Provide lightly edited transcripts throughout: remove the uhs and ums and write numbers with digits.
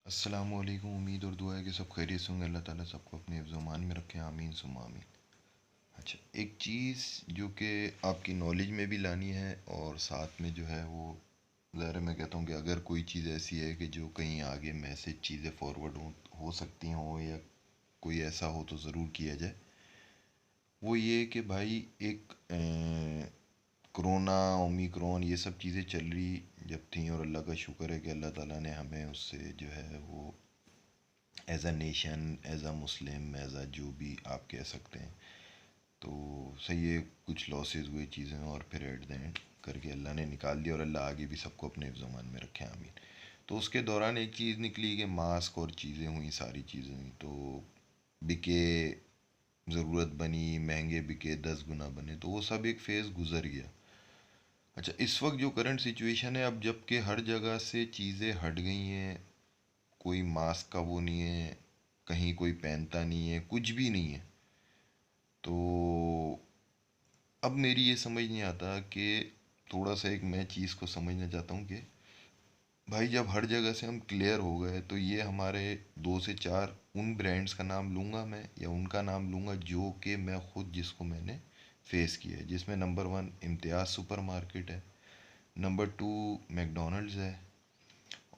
अस्सलामुअलैकुम। उम्मीद और दुआ है कि सब खैरियत से होंगे। अल्लाह ताला सबको अपने हिफ्ज़ अमान में रखे, आमीन सुम्मा आमीन। अच्छा, एक चीज़ जो कि आपकी नॉलेज में भी लानी है और साथ में जो है वो ज़ाहिर है मैं कहता हूँ कि अगर कोई चीज़ ऐसी है कि जो कहीं आगे मैसेज चीज़ें फॉरवर्ड हो सकती हों या कोई ऐसा हो तो ज़रूर किया जाए। वो ये कि भाई एक कोरोना, ओमिक्रॉन ये सब चीज़ें चल रही जब थी, और अल्लाह का शुक्र है कि अल्लाह ताला ने हमें उससे जो है वो as a nation, as a Muslim, as a जो भी आप कह सकते हैं, तो सही है कुछ लॉसेस हुए चीज़ें, और फिर एट द एंड करके अल्लाह ने निकाल दिया, और अल्लाह आगे भी सबको अपने ज़मान में रखे, आमीन। तो उसके दौरान एक चीज़ निकली कि मास्क और चीज़ें हुई, सारी चीज़ें हुई, तो बिके, ज़रूरत बनी, महंगे बिके, 10 गुना बने, तो वो सब एक फ़ेज़ गुज़र गया। अच्छा, इस वक्त जो करंट सिचुएशन है, अब जबकि हर जगह से चीज़ें हट गई हैं, कोई मास्क का वो नहीं है, कहीं कोई पहनता नहीं है, कुछ भी नहीं है, तो अब मेरी ये समझ नहीं आता कि थोड़ा सा एक मैं चीज़ को समझना चाहता हूँ कि भाई जब हर जगह से हम क्लियर हो गए, तो ये हमारे 2 से 4 उन ब्रांड्स का नाम लूँगा मैं, या उनका नाम लूँगा जो कि मैं खुद जिसको मैंने फेस किया है, जिसमें नंबर 1 इम्तियाज़ सुपर मार्केट है, नंबर 2 मैकडोनल्ड्स है,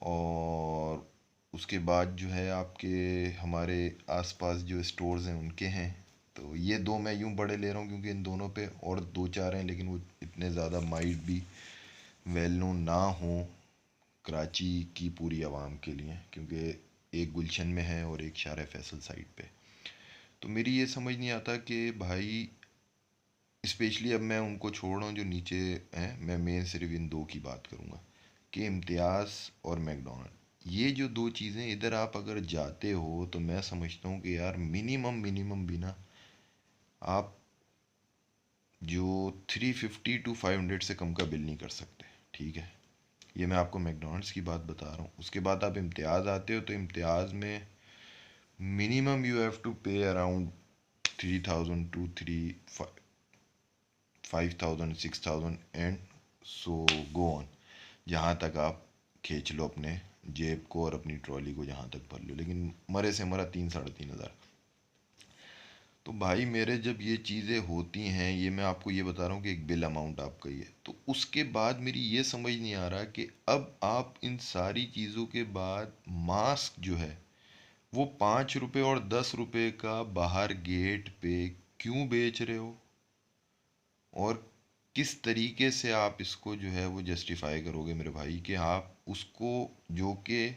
और उसके बाद जो है आपके हमारे आसपास जो स्टोर्स हैं उनके हैं। तो ये दो मैं यूँ बड़े ले रहा हूँ क्योंकि इन दोनों पे और 2 4 हैं, लेकिन वो इतने ज़्यादा माइट भी वेल नोन ना हो कराची की पूरी आवाम के लिए, क्योंकि एक गुलशन में है और एक शार फैसल साइड पे। तो मेरी ये समझ नहीं आता कि भाई, स्पेशली अब मैं उनको छोड़ रहा हूँ जो नीचे हैं, मैं मेन सिर्फ इन दो की बात करूँगा कि इम्तियाज़ और मैकडोनल्ड, ये जो दो चीज़ें, इधर आप अगर जाते हो तो मैं समझता हूँ कि यार मिनिमम मिनिमम भी ना, आप जो 350 to 500 से कम का बिल नहीं कर सकते, ठीक है। ये मैं आपको मैकडोनल्ड्स की बात बता रहा हूँ। उसके बाद आप इम्तियाज़ आते हो, तो इम्तियाज़ में मिनिमम यू हैव टू पे around 3000 to 5000 6000 and so go on, जहाँ तक आप खींच लो अपने जेब को और अपनी ट्रॉली को जहाँ तक भर लो, लेकिन मरे से मरा 3 साढ़े 3 हज़ार। तो भाई मेरे जब ये चीज़ें होती हैं, ये मैं आपको ये बता रहा हूँ कि एक बिल अमाउंट आपका ये, तो उसके बाद मेरी ये समझ नहीं आ रहा कि अब आप इन सारी चीज़ों के बाद मास्क जो है वो 5 रुपये और 10 रुपये का बाहर गेट पे क्यों बेच रहे हो, और किस तरीके से आप इसको जो है वो जस्टिफाई करोगे मेरे भाई कि आप उसको, जो कि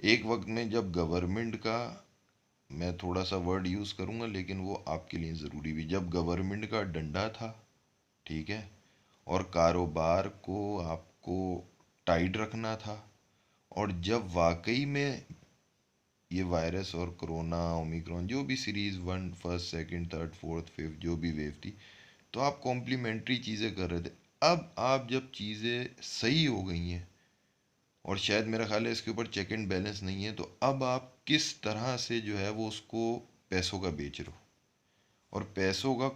एक वक्त में जब गवर्नमेंट का, मैं थोड़ा सा वर्ड यूज़ करूँगा लेकिन वो आपके लिए ज़रूरी भी, जब गवर्नमेंट का डंडा था, ठीक है, और कारोबार को आपको टाइट रखना था, और जब वाकई में ये वायरस और कोरोना, ओमिक्रॉन, जो भी series 1 first second third fourth fifth जो भी वेव थी, तो आप कॉम्प्लीमेंट्री चीज़ें कर रहे थे। अब आप जब चीज़ें सही हो गई हैं, और शायद मेरा ख्याल है इसके ऊपर चेक एंड बैलेंस नहीं है, तो अब आप किस तरह से जो है वो उसको पैसों का बेच रहे हो, और पैसों का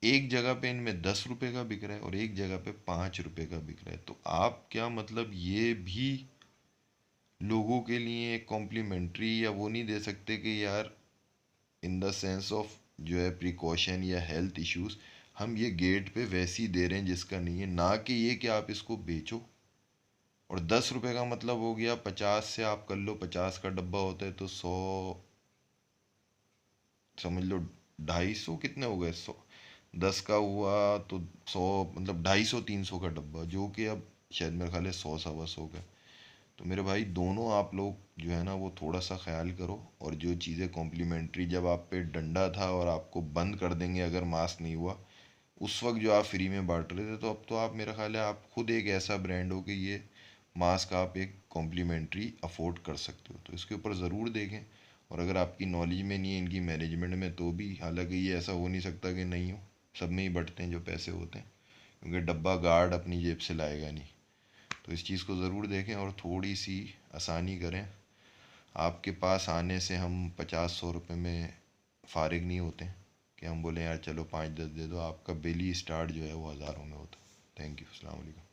एक जगह पे इनमें 10 रुपये का बिक रहा है और एक जगह पे 5 रुपये का बिक रहा है, तो आप क्या मतलब ये भी लोगों के लिए कॉम्प्लीमेंट्री या वो नहीं दे सकते कि यार इन द सेंस ऑफ जो है प्रिकॉशन या हेल्थ इश्यूज, हम ये गेट पे वैसी दे रहे हैं जिसका नहीं है, ना कि ये कि आप इसको बेचो। और 10 रुपये का मतलब हो गया 50 से आप कर लो, 50 का डब्बा होता है तो 100, समझ लो 250, कितने हो गए, 100, 10 का हुआ तो 100, मतलब 250 300 का डब्बा, जो कि अब शायद मेरे ख्याल है 100 सवा 100 का। तो मेरे भाई दोनों आप लोग जो है ना वो थोड़ा सा ख्याल करो, और जो चीज़ें कॉम्प्लीमेंट्री जब आप पे डंडा था और आपको बंद कर देंगे अगर मास्क नहीं हुआ, उस वक्त जो आप फ्री में बांट रहे थे, तो अब तो आप, मेरा ख्याल है आप खुद एक ऐसा ब्रांड हो कि ये मास्क आप एक कॉम्प्लीमेंट्री अफोर्ड कर सकते हो, तो इसके ऊपर ज़रूर देखें। और अगर आपकी नॉलेज में नहीं है इनकी मैनेजमेंट में, तो भी, हालांकि ये ऐसा हो नहीं सकता कि नहीं हो, सब में ही बटते हैं जो पैसे होते हैं, क्योंकि डब्बा गार्ड अपनी जेब से लाएगा नहीं। तो इस चीज़ को ज़रूर देखें और थोड़ी सी आसानी करें। आपके पास आने से हम 50 100 रुपये में फ़ारिग नहीं होते हैं कि हम बोलें यार चलो 5 10 दे दो, आपका बिल ही स्टार्ट जो है वो हज़ारों में होता है। थैंक यू, अस्सलाम वालेकुम।